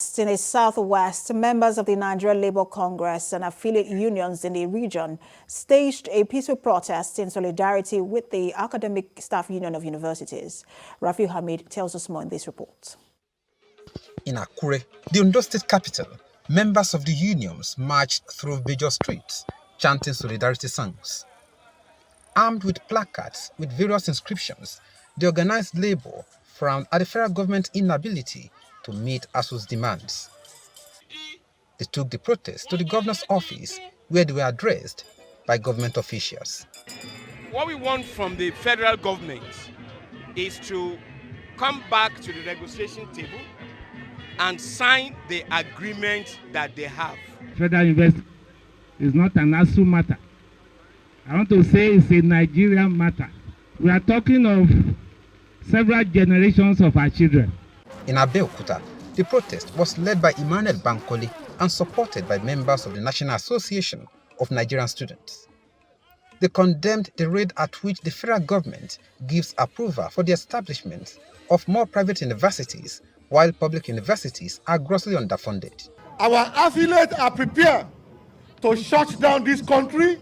In the southwest, members of the Nigerian Labour Congress and affiliate unions in the region staged a peaceful protest in solidarity with the Academic Staff Union of Universities. Rafiu Hamid tells us more in this report. In Akure, the Ondo State capital, members of the unions marched through major streets, chanting solidarity songs. Armed with placards with various inscriptions, the organized labor frowned at the federal government's inability to meet Asuu's demands. They took the protest to the governor's office, where they were addressed by government officials. What we want from the federal government is to come back to the negotiation table and sign the agreement that they have. Federal investment is not an Asuu matter. I want to say it's a Nigerian matter. We are talking of several generations of our children. In Abeokuta, the protest was led by Emmanuel Bankole and supported by members of the National Association of Nigerian Students. They condemned the rate at which the federal government gives approval for the establishment of more private universities, while public universities are grossly underfunded. Our affiliates are prepared to shut down this country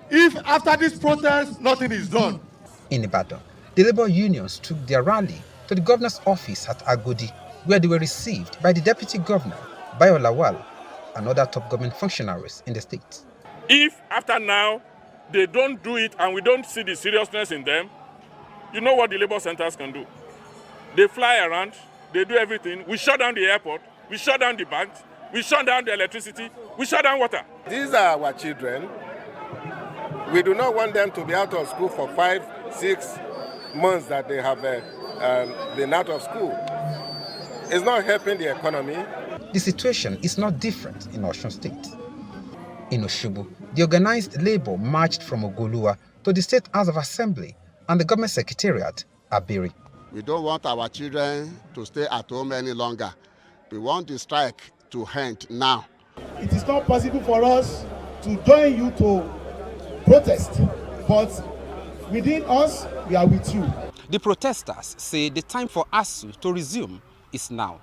if after this protest nothing is done. In Ibadan, the labor unions took their rally to the governor's office at Agodi, where they were received by the deputy governor, Bayo Lawal, and other top government functionaries in the state. If after now they don't do it and we don't see the seriousness in them, you know what the labor centers can do. They fly around, they do everything. We shut down the airport, we shut down the banks, we shut down the electricity, we shut down water. These are our children. We do not want them to be out of school for 5-6 months that they have been out of school. It's not helping the economy. The situation is not different in Osun State. In Osogbo, the organized labor marched from Ogoluwa to the State House of Assembly and the government secretariat, Abiri. We don't want our children to stay at home any longer. We want the strike to end now. It is not possible for us to join you to protest, but within us, we are with you. The protesters say the time for Asuu to resume is now.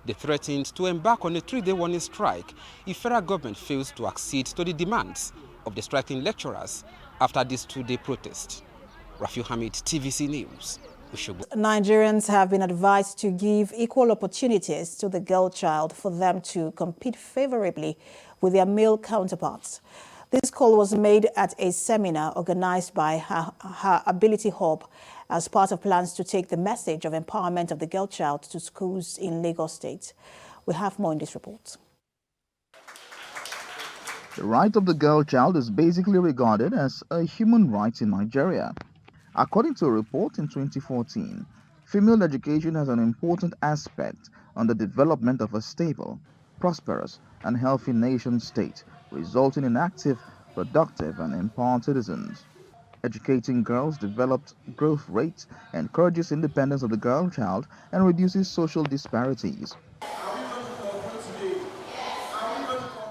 They threatened to embark on a 3-day warning strike if federal government fails to accede to the demands of the striking lecturers after this 2-day protest. Rafiu Hamid, TVC News, Osogbo. Nigerians have been advised to give equal opportunities to the girl child for them to compete favorably with their male counterparts. This call was made at a seminar organized by her Ability Hub as part of plans to take the message of empowerment of the girl child to schools in Lagos State. We have more in this report. The right of the girl child is basically regarded as a human right in Nigeria. According to a report in 2014, female education has an important aspect on the development of a stable, prosperous, and healthy nation state, resulting in active, productive, and empowered citizens. Educating girls develops growth rates, encourages independence of the girl child, and reduces social disparities.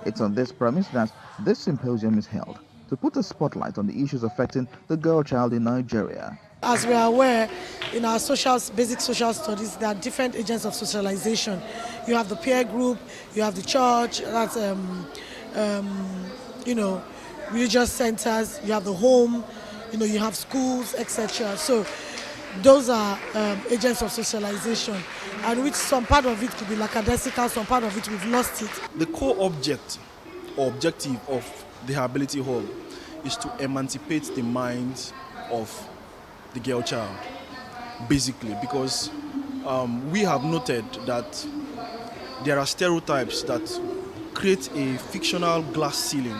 It's on this premise that this symposium is held, to put a spotlight on the issues affecting the girl child in Nigeria. As we are aware, in our basic social studies, there are different agents of socialization. You have the peer group, you have the church, that's religious centers, you have the home, you have schools, etc. So those are agents of socialization, and which some part of it could be lackadaisical, some part of it we've lost it. The core objective of the Ability Hall is to emancipate the mind of the girl child, basically, because we have noted that there are stereotypes that create a fictional glass ceiling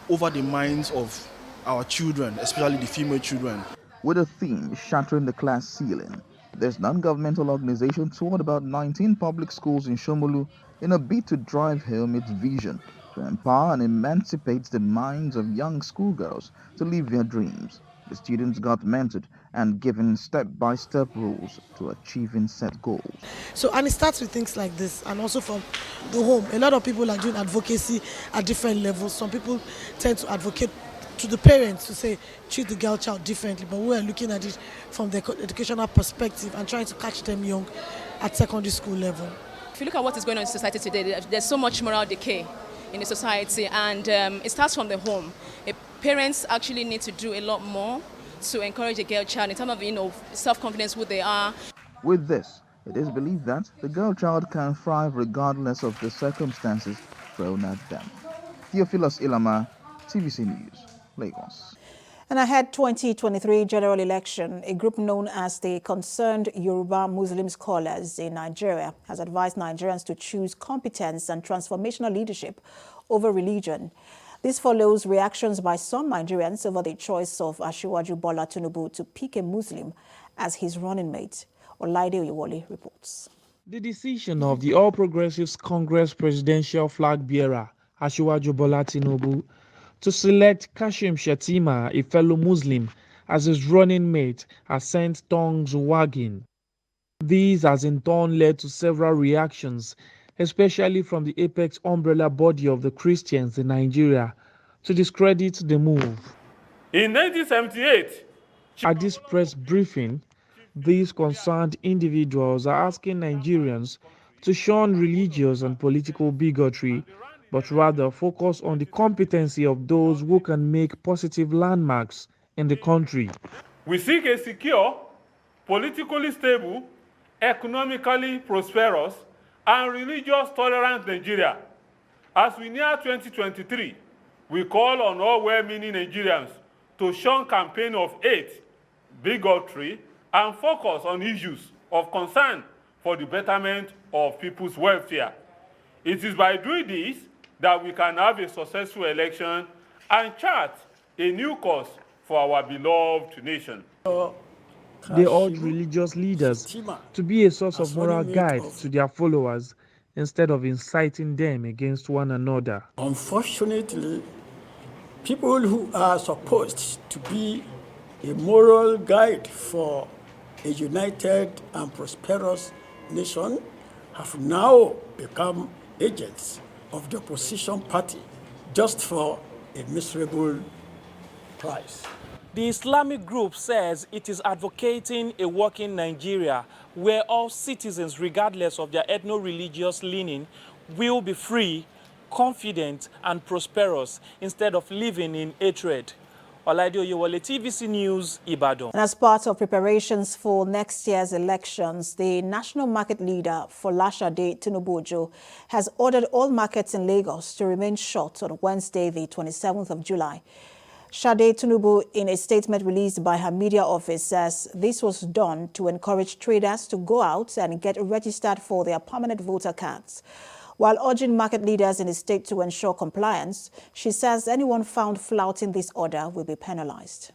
over the minds of our children, especially the female children. With a theme shattering the class ceiling, this non-governmental organization toured about 19 public schools in Shomolu in a bid to drive home its vision to empower and emancipate the minds of young schoolgirls to live their dreams. The students got mentored and given step-by-step rules to achieving set goals. And it starts with things like this, and also from the home. A lot of people are doing advocacy at different levels. Some people tend to advocate to the parents to say, treat the girl child differently, but we are looking at it from the educational perspective and trying to catch them young at secondary school level. If you look at what is going on in society today, there's so much moral decay in the society, and it starts from the home. Parents actually need to do a lot more to encourage a girl child in terms of self-confidence, who they are. With this, it is believed that the girl child can thrive regardless of the circumstances thrown at them. Theophilus Ilama, TVC News, Lagos. And ahead 2023 general election, a group known as the Concerned Yoruba Muslim Scholars in Nigeria has advised Nigerians to choose competence and transformational leadership over religion. This follows reactions by some Nigerians over the choice of Asiwaju Bola Tinubu to pick a Muslim as his running mate. Olaide Oyewole reports. The decision of the All Progressives Congress presidential flag bearer, Asiwaju Bola Tinubu, to select Kashim Shettima, a fellow Muslim, as his running mate has sent tongues wagging. These has in turn led to several reactions, especially from the apex umbrella body of the Christians in Nigeria, to discredit the move. In 1978, at this press briefing, these concerned individuals are asking Nigerians to shun religious and political bigotry, but rather focus on the competency of those who can make positive landmarks in the country. We seek a secure, politically stable, economically prosperous, and religious tolerant Nigeria. As we near 2023, we call on all well-meaning Nigerians to shun campaign of hate, bigotry, and focus on issues of concern for the betterment of people's welfare. It is by doing this that we can have a successful election and chart a new course for our beloved nation. They urge religious leaders to be a source of moral guide to their followers instead of inciting them against one another. Unfortunately, people who are supposed to be a moral guide for a united and prosperous nation have now become agents of the opposition party just for a miserable price. The Islamic group says it is advocating a working Nigeria where all citizens, regardless of their ethno-religious leaning, will be free, confident, and prosperous instead of living in hatred. Olaide Oyewole, TVC News, Ibadan. And as part of preparations for next year's elections, the national market leader for Lashade Tinubu has ordered all markets in Lagos to remain shut on Wednesday, the 27th of July. Shade Tinubu, in a statement released by her media office, says this was done to encourage traders to go out and get registered for their permanent voter cards. While urging market leaders in the state to ensure compliance, she says anyone found flouting this order will be penalized.